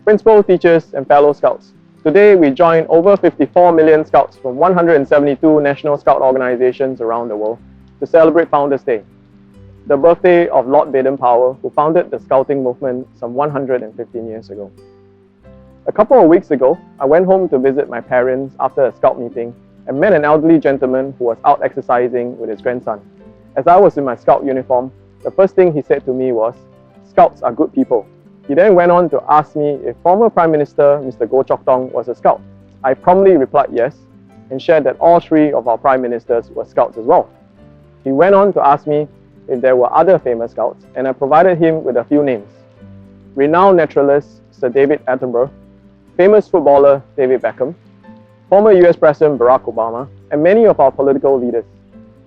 Principal, teachers, and fellow Scouts. Today, we join over 54 million Scouts from 172 national Scout organizations around the world to celebrate Founders Day, the birthday of Lord Baden-Powell, who founded the Scouting movement some 115 years ago. A couple of weeks ago, I went home to visit my parents after a Scout meeting and met an elderly gentleman who was out exercising with his grandson. As I was in my Scout uniform, the first thing he said to me was, "Scouts are good people." He then went on to ask me if former Prime Minister Mr. Goh Chok Tong was a Scout. I promptly replied yes, and shared that all three of our Prime Ministers were Scouts as well. He went on to ask me if there were other famous Scouts, and I provided him with a few names. Renowned naturalist Sir David Attenborough, famous footballer David Beckham, former US President Barack Obama, and many of our political leaders.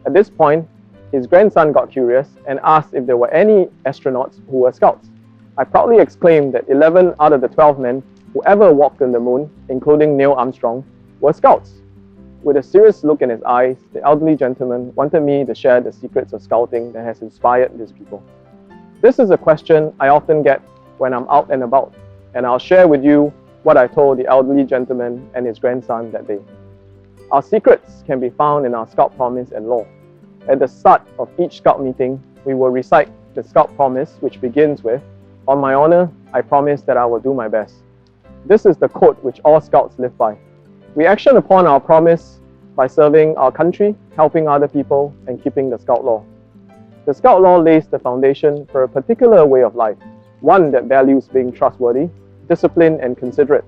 At this point, his grandson got curious and asked if there were any astronauts who were Scouts. I proudly exclaimed that 11 out of the 12 men who ever walked on the moon, including Neil Armstrong, were Scouts. With a serious look in his eyes, the elderly gentleman wanted me to share the secrets of Scouting that has inspired these people. This is a question I often get when I'm out and about, and I'll share with you what I told the elderly gentleman and his grandson that day. Our secrets can be found in our Scout Promise and Law. At the start of each Scout meeting, we will recite the Scout Promise, which begins with, "On my honor, I promise that I will do my best." This is the code which all Scouts live by. We action upon our promise by serving our country, helping other people, and keeping the Scout Law. The Scout Law lays the foundation for a particular way of life, one that values being trustworthy, disciplined, and considerate,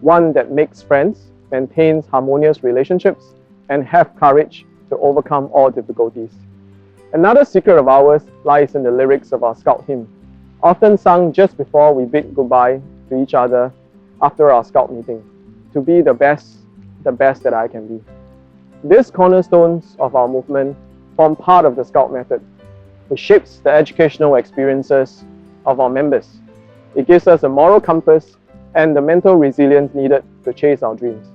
one that makes friends, maintains harmonious relationships, and have courage to overcome all difficulties. Another secret of ours lies in the lyrics of our Scout hymn, often sung just before we bid goodbye to each other after our Scout meeting, to be the best that I can be. These cornerstones of our movement form part of the Scout method, which shapes the educational experiences of our members. It gives us a moral compass and the mental resilience needed to chase our dreams.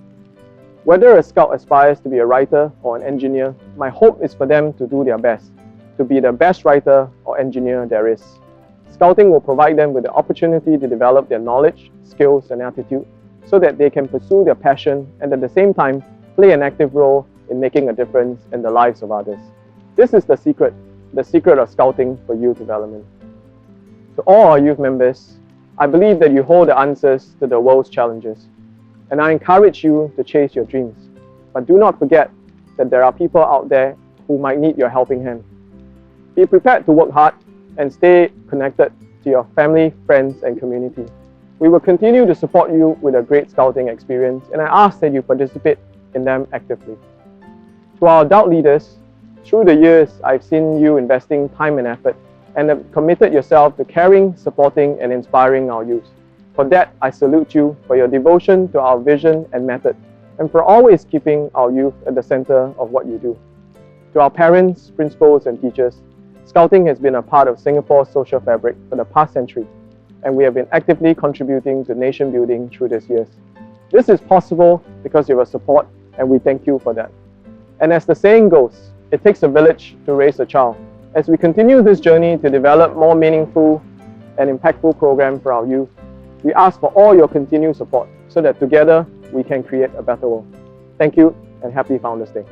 Whether a Scout aspires to be a writer or an engineer, my hope is for them to do their best, to be the best writer or engineer there is. Scouting will provide them with the opportunity to develop their knowledge, skills, and attitude so that they can pursue their passion and at the same time play an active role in making a difference in the lives of others. This is the secret of Scouting for youth development. To all our youth members, I believe that you hold the answers to the world's challenges, and I encourage you to chase your dreams. But do not forget that there are people out there who might need your helping hand. Be prepared to work hard and stay connected to your family, friends, and community. We will continue to support you with a great Scouting experience, and I ask that you participate in them actively. To our adult leaders, through the years, I've seen you investing time and effort and have committed yourself to caring, supporting, and inspiring our youth. For that, I salute you for your devotion to our vision and method, and for always keeping our youth at the center of what you do. To our parents, principals, and teachers, Scouting has been a part of Singapore's social fabric for the past century, and we have been actively contributing to nation building through these years. This is possible because of your support, and we thank you for that. And as the saying goes, it takes a village to raise a child. As we continue this journey to develop more meaningful and impactful programs for our youth, we ask for all your continued support so that together we can create a better world. Thank you and happy Founders Day.